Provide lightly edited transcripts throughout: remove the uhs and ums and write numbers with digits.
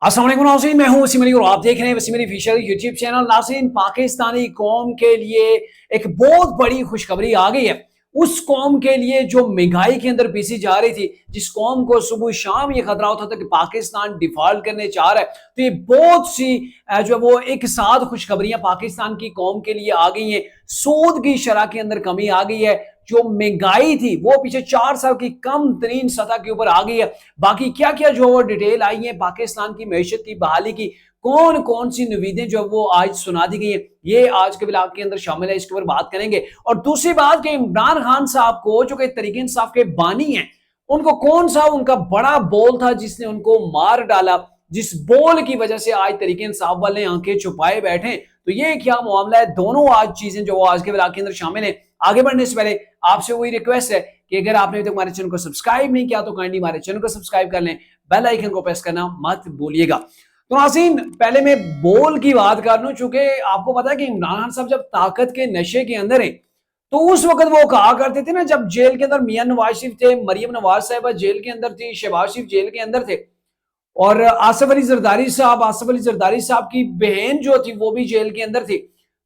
अस्सलाम वालेकुम नाज़रीन, मैं हूं वसीम अली और आप देख रहे हैं Wasim Ali official YouTube channel. नाज़रीन, पाकिस्तानी कौम के लिए एक बहुत बड़ी खुशखबरी आ गई है। उस कौम के लिए जो महंगाई के अंदर पीसी जा रही थी, जिस कौम को सुबह शाम ये खतरा होता था कि पाकिस्तान डिफॉल्ट करने जा रहा है, तो ये बहुत सी जो है वो एक साथ खुशखबरियां पाकिस्तान की कौम के लिए आ गई हैं। सूद की शरह के अंदर कमी आ गई है, जो महंगाई थी वो पीछे 4 साल की कम तरीन सतह के ऊपर आ गई है। बाकी क्या क्या जो डिटेल आई है पाकिस्तान की मैशत की बहाली की, कौन कौन सी नवीदें जो वो आज सुना दी गई है, ये आज के ब्लॉग के अंदर शामिल है। इसके ऊपर बात करेंगे। और दूसरी बात कि इमरान खान साहब को, जो कि तहरीक इंसाफ के बानी हैं, उनको कौन सा उनका बड़ा बोल था जिसने उनको मार डाला, जिस बोल की वजह से आज तहरीक इंसाफ वाले आंखें छुपाए बैठे। तो ये क्या मामला है, दोनों आज चीजें जो आज के ब्लॉग के अंदर शामिल है। आगे बढ़ने से पहले आपसे वही रिक्वेस्ट है कि अगर आपने अभी तक हमारे चैनल को सब्सक्राइब नहीं किया तो काइंडली हमारे चैनल को सब्सक्राइब कर लें, बेल आइकन को प्रेस करना मत भूलिएगा। तो नाज़रीन, पहले मैं बोल की बात कर लूं, चूंकि आपको पता है कि इमरान खान साहब जब ताकत के नशे के अंदर है, तो उस वक्त वो कहा करते थे ना, जब जेल के अंदर मियां नवाज शरीफ थे, मरियम नवाज साहिबा जेल के अंदर थी, शहबाज शरीफ जेल के अंदर थे, और आसिफ अली जरदारी साहब की बहन जो थी वो भी जेल के अंदर थी।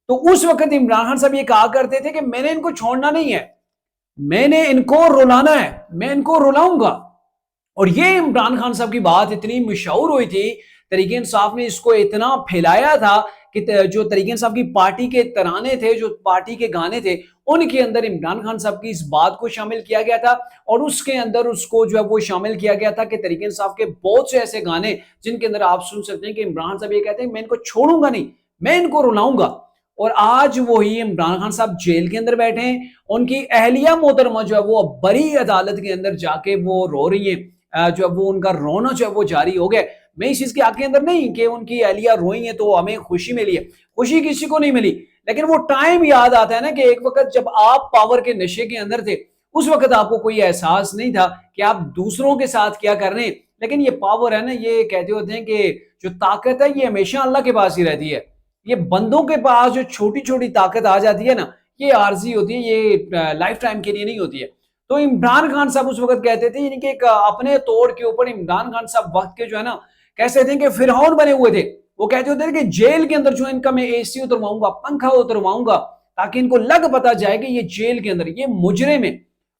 तो उस वक्त इमरान खान साहब ये कहा करते थे कि मैंने इनको छोड़ना नहीं है, मैंने इनको रुलाना है, मैं इनको रुलाऊंगा। और ये इमरान खान साहब की बात इतनी मशहूर हुई थी, तहरीक इंसाफ ने इसको इतना फैलाया था कि जो तहरीक इंसाफ की पार्टी के तराने थे, जो पार्टी के गाने थे, उनके अंदर इमरान खान साहब की इस बात को शामिल किया गया था। और उसके अंदर उसको जो है वो शामिल किया गया था कि तहरीक इंसाफ के बहुत से ऐसे गाने जिनके अंदर आप सुन सकते हैं कि इमरान साहब ये कहते हैं मैं इनको छोड़ूंगा नहीं, मैं इनको रुलाऊंगा। और आज वही इमरान खान साहब जेल के अंदर बैठे हैं, उनकी अहलिया मोहतरमा जो है वो बड़ी अदालत के अंदर जाके वो रो रही है, जो है वो उनका रोना जो है वो जारी हो गया। मैं इस चीज के आग के अंदर नहीं कि उनकी अहलिया रोई है तो हमें खुशी मिली है, खुशी किसी को नहीं मिली, लेकिन वो टाइम याद आता है ना कि एक वक्त जब आप पावर के नशे के अंदर थे, उस वक्त आपको कोई एहसास नहीं था कि आप दूसरों के साथ क्या कर रहे हैं। लेकिन ये पावर है ना, ये कहते होते हैं कि जो ताकत है ये हमेशा अल्लाह के पास ही रहती है। ये बंदों के पास जो छोटी छोटी ताकत आ जाती है ना, ये आर्जी होती है, ये लाइफ टाइम के लिए नहीं होती है। तो इमरान खान साहब उस वक्त कहते थे, यानी कि एक अपने तौर के ऊपर इमरान खान साहब वक्त के जो है ना, कैसे थे कि फिरौन बने हुए थे। वो कहते होते थे कि जेल के अंदर जो इनका मैं एसी उतरवाऊंगा, पंखा उतरवाऊंगा, ताकि इनको लग पता जाए कि ये जेल के अंदर ये मुजरिम है।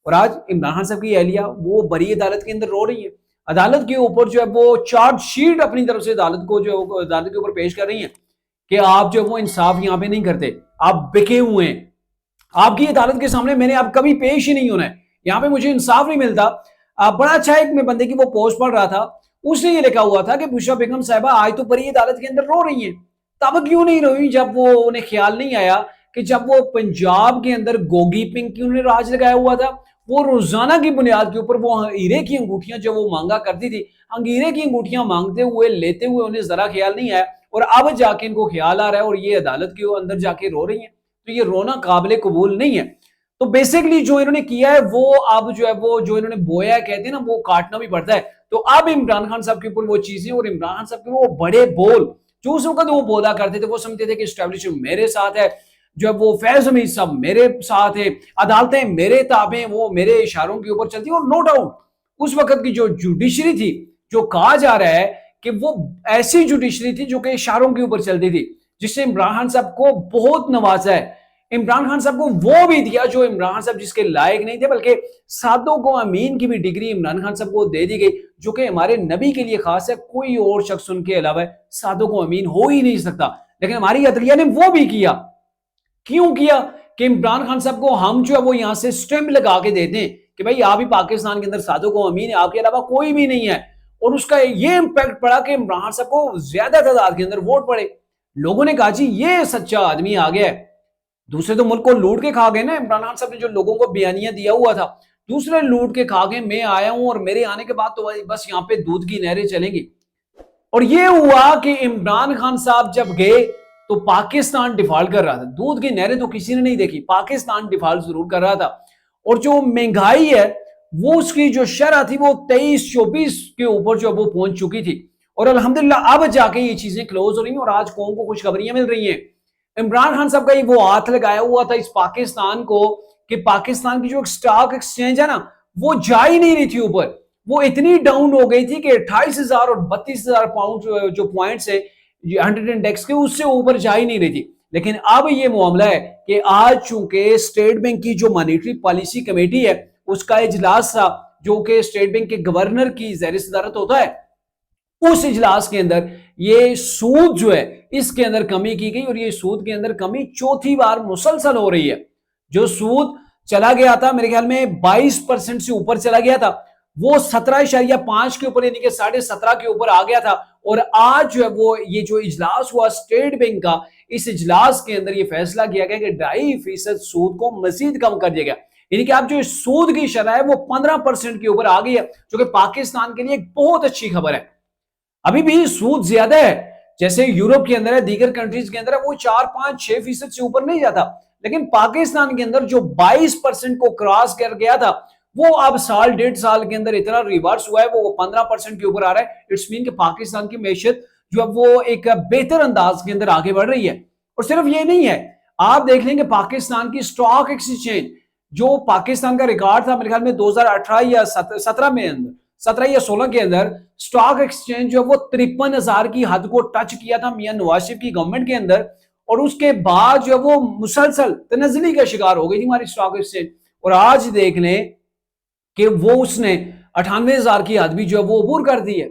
और आज इमरान खान साहब की अहलिया वो बड़ी अदालत के अंदर रो रही है, अदालत के ऊपर जो है वो चार्जशीट अपनी तरफ से अदालत को जो अदालत के ऊपर पेश कर रही है कि आप जो वो इंसाफ यहां पे नहीं करते, आप बिके हुए हैं, आपकी अदालत के सामने मैंने अब कभी पेश ही नहीं होना है, यहाँ पे मुझे इंसाफ नहीं मिलता। बड़ा अच्छा एक मैं बंदे की वो पोस्ट पढ़ रहा था, उसने ये लिखा हुआ था कि बुशरा बेगम साहिबा आज तो बड़ी अदालत के अंदर रो रही हैं, तब क्यों नहीं रोई जब वो उन्हें ख्याल नहीं आया कि जब वो पंजाब के अंदर गोगी पिंक की उन्होंने राज लगाया हुआ था, वो रोजाना की बुनियाद के ऊपर वो हीरे की अंगूठियां जो वो मांगा करती थी, अंगीरे की अंगूठियां मांगते हुए लेते हुए उन्हें जरा ख्याल नहीं आया, और अब जाके इनको ख्याल आ रहा है और ये अदालत के अंदर जाके रो रही है। तो ये रोना काबिल कबूल नहीं है। तो बेसिकली जो इन्होंने किया है वो अब जो है वो जो इन्होंने बोया है, कहते हैं ना, वो काटना भी पड़ता है। तो अब इमरान खान साहब के ऊपर वो चीजें और इमरान खान साहब के वो बड़े बोल जो उस वक्त वो बोला करते थे, वो समझते थे कि एस्टेब्लिशमेंट मेरे साथ है, जो है वो फैज हमीद साहब मेरे साथ है, अदालतें मेरे ताबे, वो मेरे इशारों के ऊपर चलती है। और नो डाउट उस वक्त की जो जुडिशरी थी, जो कहा जा रहा है कि वो ऐसी जुडिशरी थी जो कि इशारों के ऊपर चलती थी, जिससे इमरान खान साहब को बहुत नवाजा है। इमरान खान साहब को वो भी दिया जो इमरान साहब जिसके लायक नहीं थे, बल्कि सादों को अमीन की भी डिग्री इमरान खान साहब को दे दी गई, जो कि हमारे नबी के लिए खास है, कोई और शख्स उनके अलावा सादों को अमीन हो ही नहीं सकता। लेकिन हमारी अदलिया ने वो भी किया। क्यों किया कि इमरान खान साहब को हम जो है वो यहां से स्टैंप लगा के देते हैं कि भाई आप ही पाकिस्तान के अंदर सादों को अमीन है, आपके अलावा कोई भी नहीं है। और उसका ये इंपैक्ट पड़ा कि इमरान खान साहब को ज्यादा तादाद के अंदर वोट पड़े। लोगों ने कहा जी ये सच्चा आदमी आ गया है। दूसरे तो मुल्क को लूट के खा गए ना, इमरान खान साहब ने जो लोगों को बयानियां दिया हुआ था, दूसरे लूट के खा गए, मैं आया हूं और मेरे आने के बाद तो बस यहाँ पे दूध की नहरें चलेंगी। और ये हुआ कि इमरान खान साहब जब गए तो पाकिस्तान डिफॉल्ट कर रहा था, दूध की नहरें तो किसी ने नहीं देखी, पाकिस्तान डिफॉल्ट जरूर कर रहा था। और जो महंगाई है वो उसकी जो शरह थी वो 23-24 के ऊपर जो वो पहुंच चुकी थी। और अल्हम्दुलिल्लाह अब जाके ये चीजें क्लोज हो रही हैं और आज कौम को खुशखबरियां मिल रही हैं। इमरान खान साहब का वो हाथ लगाया हुआ था इस पाकिस्तान को कि पाकिस्तान की जो स्टॉक एक्सचेंज है ना, वो जा ही नहीं रही थी ऊपर। वो इतनी डाउन हो गई थी कि 28,000 और 32,000 पाउंड जो पॉइंट्स है 100 इंडेक्स के, उससे ऊपर जा ही नहीं रही थी। लेकिन अब ये मामला है कि आज चूंकि स्टेट बैंक की जो मॉनेटरी पॉलिसी कमेटी है उसका इजलास था, जो कि स्टेट बैंक के गवर्नर की ज़ेर सदारत होता है, उस इजलास के अंदर ये सूद जो है इसके अंदर कमी की गई और ये सूद के अंदर कमी चौथी बार मुसलसल हो रही है। जो सूद चला गया था मेरे ख्याल में 22% से ऊपर चला गया था, वो 17.5 के ऊपर यानी कि 17.5 के ऊपर आ गया था। और आज जो है वो ये जो इजलास हुआ स्टेट बैंक का, इस इजलास के अंदर ये फैसला किया गया कि 2.5% सूद को मजीद कम कर दिया गया, यानी कि अब जो सूद की शरह है वो 15% के ऊपर आ गई है, जो कि पाकिस्तान के लिए एक बहुत अच्छी खबर है। अभी भी सूद ज्यादा है, जैसे यूरोप के अंदर है, दीगर कंट्रीज के अंदर है, वो 4-5-6% से ऊपर नहीं जाता, लेकिन पाकिस्तान के अंदर जो 22% को क्रॉस कर गया था वो अब साल 1.5 साल के अंदर इतना रिवर्स हुआ है, वो 15% के ऊपर आ रहा है। इट्स मीन कि पाकिस्तान की मैशत जो है वो एक बेहतर अंदाज के अंदर आगे बढ़ रही है। और सिर्फ ये नहीं है, आप देख लेंगे पाकिस्तान की स्टॉक एक्सचेंज, जो पाकिस्तान का रिकॉर्ड था मेरे ख्याल में 2018 या 17 में अंदर 17 या 16 के अंदर स्टॉक एक्सचेंज जो है वो 53,000 की हद को टच किया था मियां नवाज शरीफ की गवर्नमेंट के अंदर, और उसके बाद जो है वो मुसलसल तनज़्ज़ुली का शिकार हो गई थी हमारी स्टॉक एक्सचेंज। और आज देख लें कि वो उसने 98,000 की हद भी जो है वो अबूर कर दी है,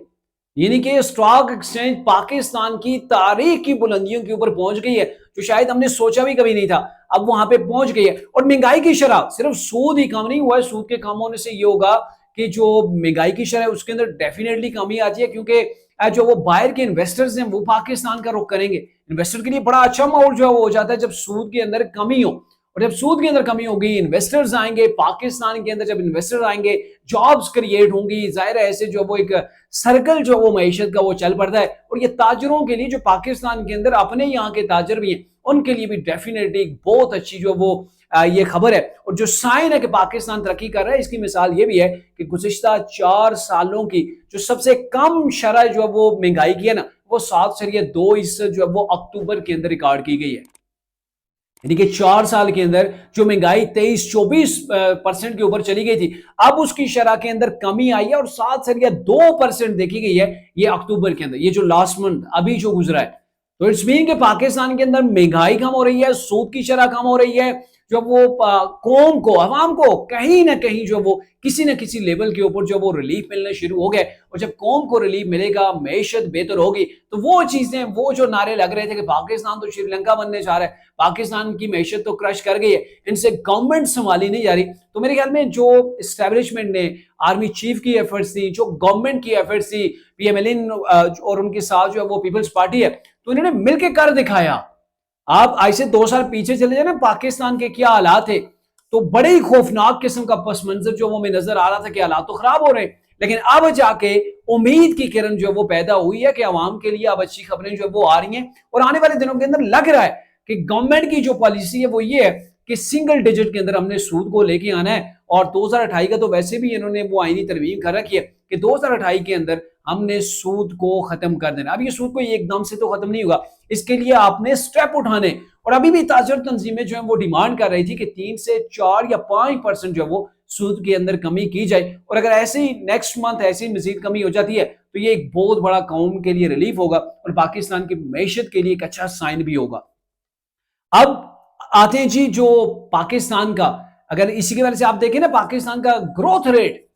यानी कि स्टॉक एक्सचेंज पाकिस्तान की तारीख की बुलंदियों के ऊपर पहुंच गई है, जो शायद हमने सोचा भी कभी नहीं था, अब वहां पे पहुंच गई है। और महंगाई की शरह, सिर्फ सूद ही कम नहीं हुआ है, सूद के कम होने से ये होगा कि जो महंगाई की शरह है उसके अंदर डेफिनेटली कमी आती है, क्योंकि जो वो बाहर के इन्वेस्टर्स हैं वो पाकिस्तान का रुख करेंगे। इन्वेस्टर के लिए बड़ा अच्छा माहौल जो है वो हो जाता है जब सूद के अंदर कमी हो, और जब सूद के अंदर कमी होगी इन्वेस्टर्स आएंगे पाकिस्तान के अंदर, जब इन्वेस्टर्स आएंगे जॉब्स क्रिएट होंगी, जाहिर है ऐसे जो वो एक सर्कल जो वो मईशत का वो चल पड़ता है। और ये ताजरों के लिए, जो पाकिस्तान के अंदर अपने यहाँ के ताजर भी हैं, उनके लिए भी डेफिनेटली बहुत अच्छी जो वो ये खबर है। और जो साइन है कि पाकिस्तान तरक्की कर रहा है, इसकी मिसाल ये भी है कि गुज़िश्ता 4 सालों की जो सबसे कम शरह जो है वो महंगाई की है ना, वो 7.2% जो है वो अक्टूबर के अंदर रिकॉर्ड की गई है। यानी कि 4 साल के अंदर जो महंगाई 23-24% के ऊपर चली गई थी, अब उसकी शरह के अंदर कमी आई है और 7.2% देखी गई है ये अक्टूबर के अंदर, ये जो लास्ट मंथ अभी जो गुजरा है। तो इट्स मीन कि पाकिस्तान के अंदर महंगाई कम हो रही है, सूद की शरह कम हो रही है, जो वो कौम को, अवाम को कहीं ना कहीं जो वो किसी न किसी लेवल के ऊपर जो वो रिलीफ मिलने शुरू हो गए। और जब कौम को रिलीफ मिलेगा, मैशत बेहतर होगी, तो वो चीजें, वो जो नारे लग रहे थे कि पाकिस्तान तो श्रीलंका बनने जा रहा है, पाकिस्तान की मैशत तो क्रश कर गई है, इनसे गवर्नमेंट संभाली नहीं जा रही, तो मेरे ख्याल में जो एस्टेब्लिशमेंट ने, आर्मी चीफ की एफर्ट्स थी, जो गवर्नमेंट की एफर्ट्स थी, PMLN और उनके साथ जो है वो पीपल्स पार्टी है, तो इन्होंने मिलकर कर दिखाया। आप आज से 2 साल पीछे चले जाए ना, पाकिस्तान के क्या हालात थे, तो बड़े ही खौफनाक किस्म का पस मंजर जो वो हमें नजर आ रहा था कि हालात तो खराब हो रहे हैं। लेकिन अब जाके उम्मीद की किरण जो वो पैदा हुई है कि आवाम के लिए अब अच्छी खबरें जो वो आ रही हैं, और आने वाले दिनों के अंदर लग रहा है कि गवर्नमेंट की जो पॉलिसी है वो ये है कि सिंगल डिजिट के अंदर हमने सूद को लेके आना है। और 2028 का तो वैसे भी इन्होंने वो आईनी तरमीम कर रखी है कि 2028 के अंदर हमने सूद को खत्म कर देना। अब ये सूद को एकदम से तो खत्म नहीं होगा, इसके लिए आपने स्टेप उठाने, और अभी भी ताजर तंजीमें जो है वो डिमांड कर रही थी कि 3 से 4 या 5% जो है वो सूद के अंदर कमी की जाए। और अगर ऐसे ही नेक्स्ट मंथ ऐसी मजीद कमी हो जाती है तो ये एक बहुत बड़ा कौम के लिए रिलीफ होगा और पाकिस्तान की मैशत के लिए एक अच्छा साइन भी होगा। अब आते हैं जी जो पाकिस्तान का, अगर इसी की वजह से आप देखें ना पाकिस्तान का ग्रोथ रेट,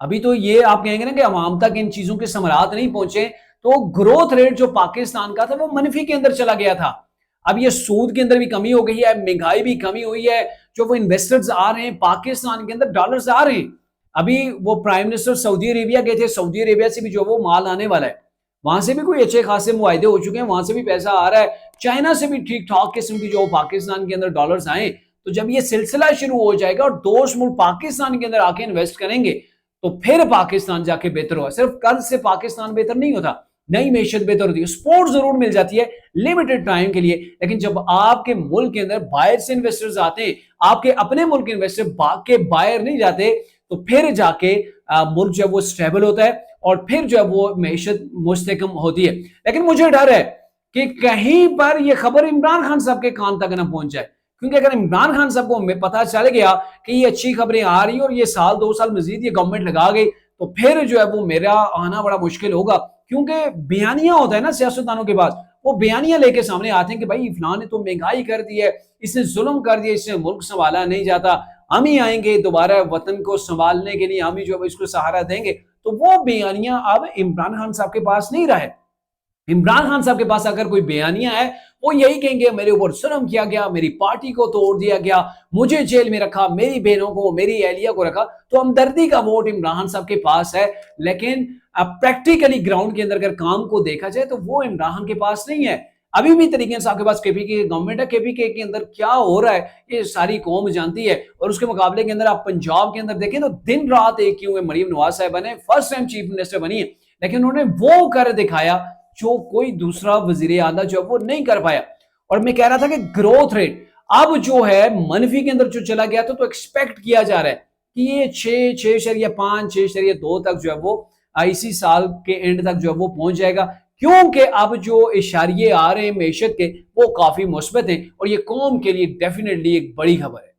अभी तो ये आप कहेंगे ना कि अवाम तक इन चीजों के समरात नहीं पहुंचे, तो ग्रोथ रेट जो पाकिस्तान का था वो मनफी के अंदर चला गया था। अब ये सूद के अंदर भी कमी हो गई है, महंगाई भी कमी हुई है, जो वो इन्वेस्टर्स आ रहे हैं पाकिस्तान के अंदर, डॉलर्स आ रहे हैं। अभी वो प्राइम मिनिस्टर सऊदी अरेबिया गए थे, सऊदी अरेबिया से भी जो वो माल आने वाला है, वहां से भी कोई अच्छे खासे मुआहदे हो चुके हैं, वहां से भी पैसा आ रहा है। चाइना से भी ठीक ठाक किस्म की जो पाकिस्तान के अंदर डॉलर्स आए, तो जब ये सिलसिला शुरू हो जाएगा और दोस्त मुल्क पाकिस्तान के अंदर आके इन्वेस्ट करेंगे तो फिर पाकिस्तान जाके बेहतर होगा। सिर्फ कर्ज से पाकिस्तान बेहतर नहीं होता, नई मैशत बेहतर होती है, सपोर्ट जरूर मिल जाती है लिमिटेड टाइम के लिए, लेकिन जब आपके मुल्क के अंदर बाहर से इन्वेस्टर्स आते हैं, आपके अपने मुल्क के इन्वेस्टर के बाहर नहीं जाते, तो फिर जाके मुल्क जो है वो स्टेबल होता है और फिर जो है वो मैशत मुस्तकम होती है। लेकिन मुझे डर है कि कहीं पर यह खबर इमरान खान साहब के कान तक ना पहुंच जाए, क्योंकि अगर इमरान खान साहब को पता चल गया कि ये अच्छी खबरें आ रही और ये साल 2 साल मजीद ये गवर्नमेंट लगा गई, तो फिर जो है वो मेरा आना बड़ा मुश्किल होगा, क्योंकि बयानियां होता है ना सियासतदानों के पास, वो बयानियां लेके सामने आते हैं कि भाई फलां ने तो महंगाई कर दी है, इसने जुल्म कर दिया, इससे मुल्क संभाला नहीं जाता, हम ही आएंगे दोबारा वतन को संभालने के लिए, हम ही जो है इसको सहारा देंगे। तो वो बयानियां अब इमरान खान साहब के पास नहीं रहा है। इमरान खान साहब के पास अगर कोई बयानिया है, वो यही कहेंगे मेरे ऊपर जुल्म किया गया, मेरी पार्टी को तोड़ दिया गया, मुझे जेल में रखा, मेरी बहनों को, मेरी एहलिया को रखा। तो हमदर्दी का वोट इमरान खान साहब के पास है, लेकिन प्रैक्टिकली ग्राउंड के अंदर अगर काम को देखा जाए तो वो इमरान खान के पास नहीं है। अभी भी तरीके साहब के पास केपीके गवर्नमेंट है, केपीके के अंदर क्या हो रहा है ये सारी कौम जानती है। और उसके मुकाबले के अंदर आप पंजाब के अंदर देखें तो दिन रात एक ही हुए, मरीम नवाज साहब बने, फर्स्ट टाइम चीफ मिनिस्टर बनी है, लेकिन उन्होंने वो कर दिखाया जो कोई दूसरा वजीर आला जो है वो नहीं कर पाया। और मैं कह रहा था कि ग्रोथ रेट अब जो है मनफी के अंदर जो चला गया था, तो एक्सपेक्ट किया जा रहा है कि ये 6.5 6.2 तक जो है वो इसी साल के एंड तक जो है वो पहुंच जाएगा, क्योंकि अब जो इशारे आ रहे हैं मैशत के वो काफी मुस्बत हैं और ये कौम के लिए डेफिनेटली एक बड़ी खबर है।